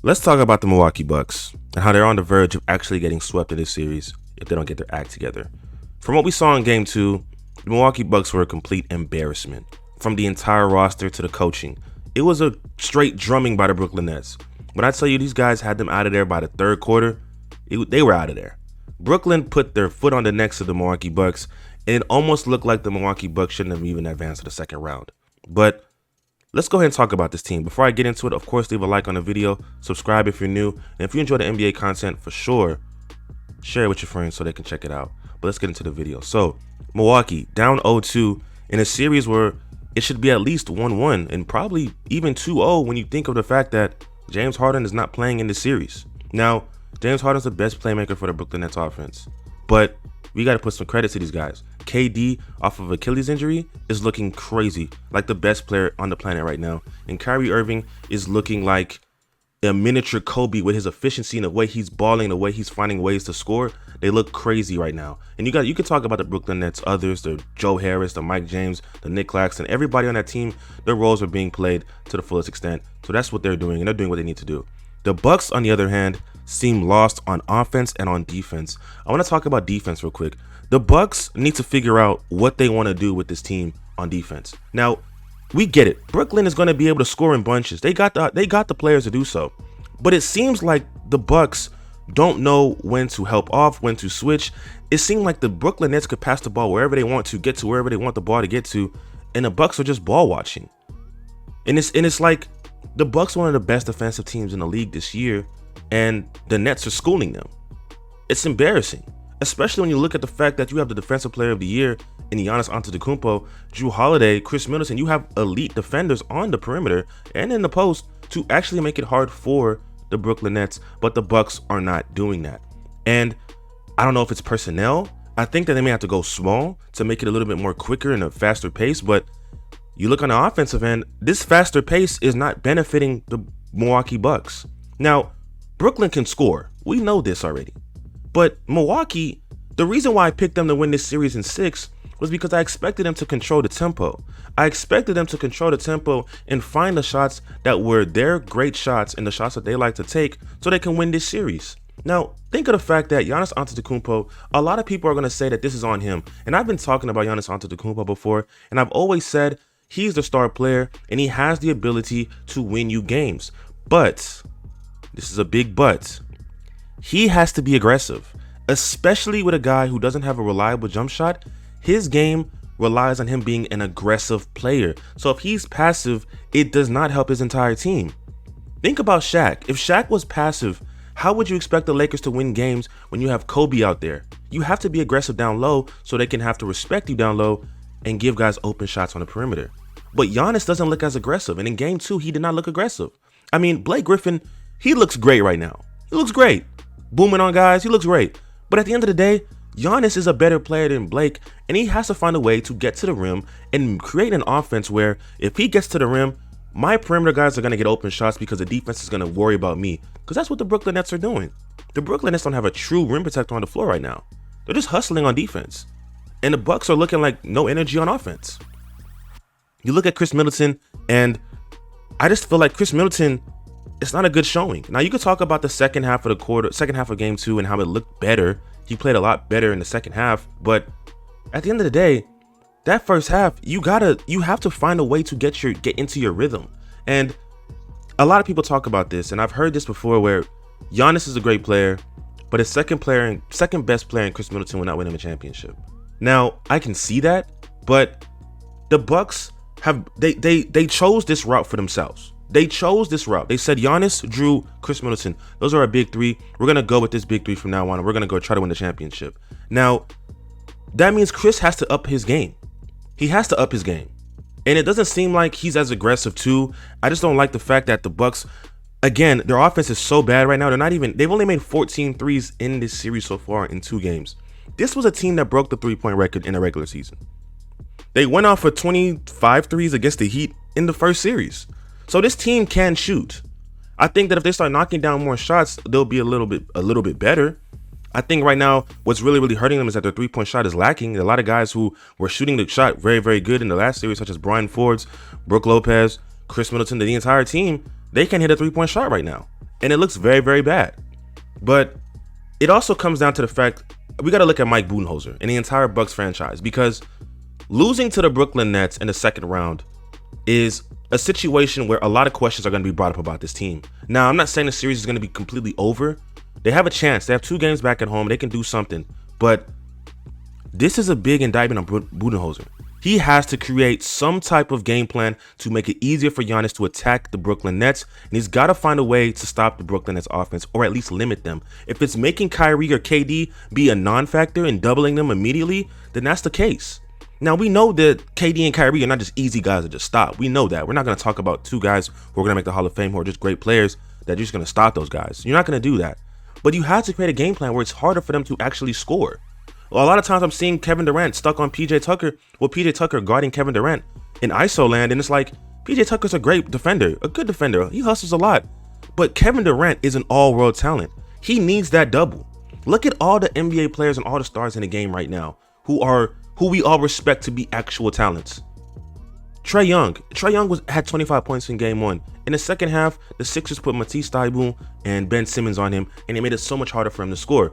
Let's talk about the Milwaukee Bucks and how they're on the verge of actually getting swept in this series if they don't get their act together. From what we saw in Game 2, the Milwaukee Bucks were a complete embarrassment. From the entire roster to the coaching, it was a straight drumming by the Brooklyn Nets. When I tell you these guys had them out of there by the third quarter, they were out of there. Brooklyn put their foot on the necks of the Milwaukee Bucks, and it almost looked like the Milwaukee Bucks shouldn't have even advanced to the second round. But let's go ahead and talk about this team. Before I get into it, of course, leave a like on the video, subscribe if you're new, and if you enjoy the NBA content, for sure, share it with your friends so they can check it out. But let's get into the video. So, Milwaukee down 0-2 in a series where it should be at least 1-1 and probably even 2-0 when you think of the fact that James Harden is not playing in the series. Now, James Harden's the best playmaker for the Brooklyn Nets offense, but we got to put some credit to these guys. KD, off of Achilles injury, is looking crazy, like the best player on the planet right now. And Kyrie Irving is looking like a miniature Kobe with his efficiency and the way he's balling, the way he's finding ways to score. They look crazy right now. And you can talk about the Brooklyn Nets, others, the Joe Harris, the Mike James, the Nick Claxton, everybody on that team, their roles are being played to the fullest extent. So that's what they're doing, and they're doing what they need to do. The Bucks, on the other hand, seem lost on offense and on defense. I want to talk about defense real quick. The Bucks need to figure out what they want to do with this team on defense. Now, we get it. Brooklyn is going to be able to score in bunches. They got the players to do so. But it seems like the Bucks don't know when to help off, when to switch. It seemed like the Brooklyn Nets could pass the ball wherever they want to, get to wherever they want the ball to get to, and the Bucks are just ball watching. And it's like the Bucks are one of the best defensive teams in the league this year, and the Nets are schooling them. It's embarrassing, especially when you look at the fact that you have the Defensive Player of the Year in Giannis Antetokounmpo, Jrue Holiday, Khris Middleton. You have elite defenders on the perimeter and in the post to actually make it hard for the Brooklyn Nets, but the Bucks are not doing that. And I don't know if it's personnel. I think that they may have to go small to make it a little bit more quicker and a faster pace, but you look on the offensive end, this faster pace is not benefiting the Milwaukee Bucks. Now, Brooklyn can score. We know this already. But Milwaukee, the reason why I picked them to win this series in 6 was because I expected them to control the tempo. I expected them to control the tempo and find the shots that were their great shots and the shots that they like to take so they can win this series. Now, think of the fact that Giannis Antetokounmpo, a lot of people are going to say that this is on him. And I've been talking about Giannis Antetokounmpo before, and I've always said he's the star player and he has the ability to win you games. But, this is a big but, he has to be aggressive, especially with a guy who doesn't have a reliable jump shot. His game relies on him being an aggressive player. So if he's passive, it does not help his entire team. Think about Shaq. If Shaq was passive, how would you expect the Lakers to win games when you have Kobe out there? You have to be aggressive down low so they can have to respect you down low and give guys open shots on the perimeter. But Giannis doesn't look as aggressive, and in Game 2, he did not look aggressive. I mean, Blake Griffin, he looks great right now. He looks great. Booming on guys, he looks great. But at the end of the day, Giannis is a better player than Blake, and he has to find a way to get to the rim and create an offense where if he gets to the rim, my perimeter guys are going to get open shots because the defense is going to worry about me. Because that's what the Brooklyn Nets are doing. The Brooklyn Nets don't have a true rim protector on the floor right now. They're just hustling on defense. And the Bucks are looking like no energy on offense. You look at Khris Middleton, and I just feel like Khris Middleton, it's not a good showing. Now, you could talk about the second half of Game 2 and how it looked better. He played a lot better in the second half, but at the end of the day, that first half, you have to find a way to get into your rhythm. And a lot of people talk about this, and I've heard this before, where Giannis is a great player, but his second best player in Khris Middleton will not win him a championship. Now, I can see that, but the Bucks they chose this route for themselves. They chose this route. They said Giannis, Jrue, Khris Middleton. Those are our big three. We're going to go with this big three from now on, and we're going to go try to win the championship. Now, that means Khris has to up his game. He has to up his game. And it doesn't seem like he's as aggressive too. I just don't like the fact that the Bucks, again, their offense is so bad right now. They've only made 14 threes in this series so far in 2 games. This was a team that broke the 3-point record in the regular season. They went off for 25 threes against the Heat in the first series. So this team can shoot. I think that if they start knocking down more shots, they'll be a little bit better. I think right now what's really hurting them is that their 3-point shot is lacking. A lot of guys who were shooting the shot very good in the last series, such as Brian Forbes, Brook Lopez, Khris Middleton, the entire team, they can't hit a 3-point shot right now. and it looks very, very bad. But it also comes down to the fact we got to look at Mike Budenholzer and the entire Bucks franchise, because losing to the Brooklyn Nets in the second round is a situation where a lot of questions are going to be brought up about this team. Now, I'm not saying the series is going to be completely over. They have a chance. They have 2 games back at home. They can do something. But this is a big indictment on Budenholzer. He has to create some type of game plan to make it easier for Giannis to attack the Brooklyn Nets, and he's got to find a way to stop the Brooklyn Nets offense, or at least limit them. If it's making Kyrie or KD be a non-factor and doubling them immediately, then that's the case. Now, we know that KD and Kyrie are not just easy guys to just stop. We know that. We're not going to talk about 2 guys who are going to make the Hall of Fame who are just great players that you're just going to stop those guys. You're not going to do that. But you have to create a game plan where it's harder for them to actually score. Well, a lot of times I'm seeing Kevin Durant stuck on PJ Tucker. Well, PJ Tucker guarding Kevin Durant in ISO land, and it's like, PJ Tucker's a great defender, a good defender. He hustles a lot. But Kevin Durant is an all-world talent. He needs that double. Look at all the NBA players and all the stars in the game right now who we all respect to be actual talents. Trae Young had 25 points in game 1. In the second half, the Sixers put Matisse Thybulle and Ben Simmons on him, and it made it so much harder for him to score.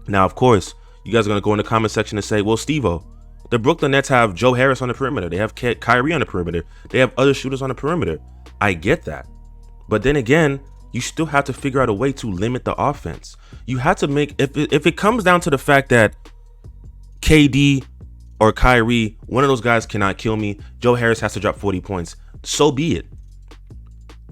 Now, of course, you guys are going to go in the comment section and say, well, Steve-O, the Brooklyn Nets have Joe Harris on the perimeter. They have Kyrie on the perimeter. They have other shooters on the perimeter. I get that. But then again, you still have to figure out a way to limit the offense. You have to make, if it comes down to the fact that KD or Kyrie, one of those guys cannot kill me, Joe Harris has to drop 40 points, so be it.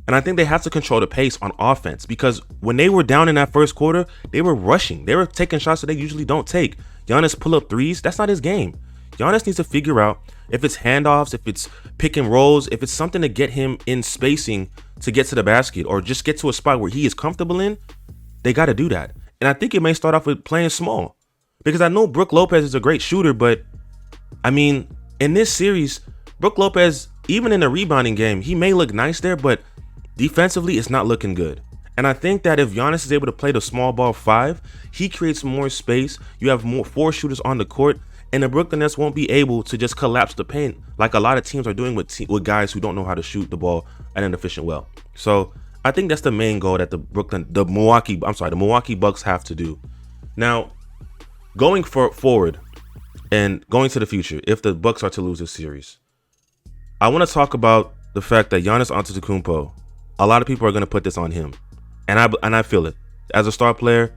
And I think they have to control the pace on offense, because when they were down in that first quarter, they were rushing. They were taking shots that they usually don't take. Giannis pull up threes, that's not his game. Giannis needs to figure out if it's handoffs, if it's pick and rolls, if it's something to get him in spacing to get to the basket or just get to a spot where he is comfortable in. They got to do that. And I think it may start off with playing small, because I know Brook Lopez is a great shooter, but I mean, in this series, Brook Lopez, even in the rebounding game, he may look nice there, but defensively, it's not looking good. And I think that if Giannis is able to play the small ball 5, he creates more space. You have 4 shooters on the court, and the Brooklyn Nets won't be able to just collapse the paint like a lot of teams are doing with guys who don't know how to shoot the ball at an efficient well. So I think that's the main goal that the Milwaukee Bucks have to do. Now, going forward and going to the future, if the Bucks are to lose this series, I want to talk about the fact that Giannis Antetokounmpo, a lot of people are going to put this on him, and I feel it. As a star player,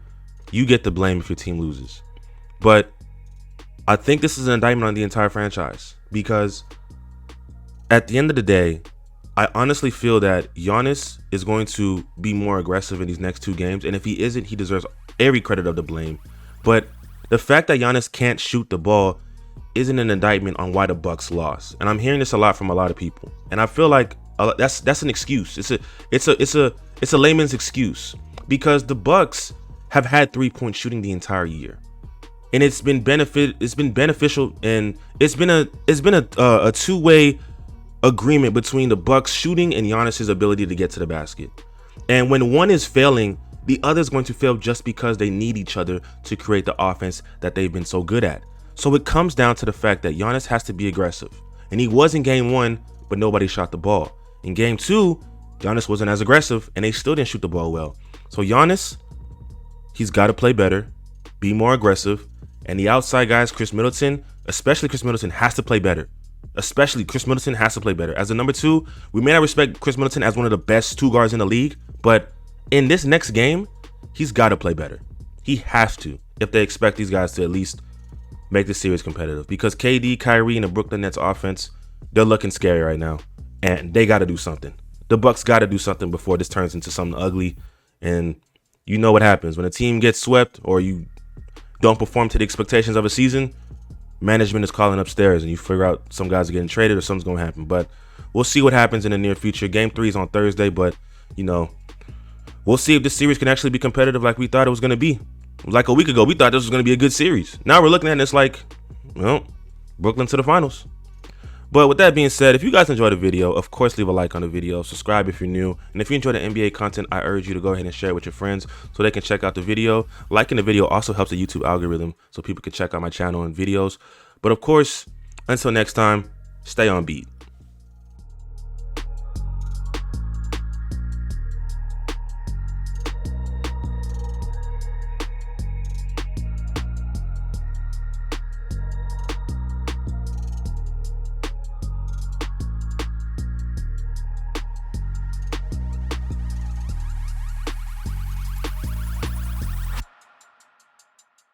you get the blame if your team loses. But I think this is an indictment on the entire franchise, because at the end of the day, I honestly feel that Giannis is going to be more aggressive in these next 2 games, and if he isn't, he deserves every credit of the blame. But the fact that Giannis can't shoot the ball isn't an indictment on why the Bucks lost, and I'm hearing this a lot from a lot of people, and I feel like that's an excuse. It's a layman's excuse, because the Bucks have had 3-point shooting the entire year, and it's been beneficial, and it's been a two-way agreement between the Bucks shooting and Giannis's ability to get to the basket. And when one is failing, the other is going to fail just because they need each other to create the offense that they've been so good at. So it comes down to the fact that Giannis has to be aggressive. And he was in game 1, but nobody shot the ball. In game 2, Giannis wasn't as aggressive, and they still didn't shoot the ball well. So Giannis, he's got to play better, be more aggressive. And the outside guys, Khris Middleton, especially Khris Middleton, has to play better. Especially Khris Middleton has to play better. As a number 2, we may not respect Khris Middleton as one of the best 2 guards in the league, but in this next game, he's got to play better. He has to, if they expect these guys to at least make the series competitive, because KD, Kyrie, and the Brooklyn Nets offense, they're looking scary right now, and they got to do something. The Bucks got to do something before this turns into something ugly. And you know what happens when a team gets swept or you don't perform to the expectations of a season. Management is calling upstairs, and you figure out some guys are getting traded or something's going to happen. But we'll see what happens in the near future. Game 3 is on Thursday, but we'll see if this series can actually be competitive like we thought it was going to be. Like a week ago, we thought this was going to be a good series. Now we're looking at it, and it's like, well, Brooklyn to the finals. But with that being said, if you guys enjoyed the video, of course, leave a like on the video. Subscribe if you're new. And if you enjoy the NBA content, I urge you to go ahead and share it with your friends so they can check out the video. Liking the video also helps the YouTube algorithm so people can check out my channel and videos. But of course, until next time, stay on beat.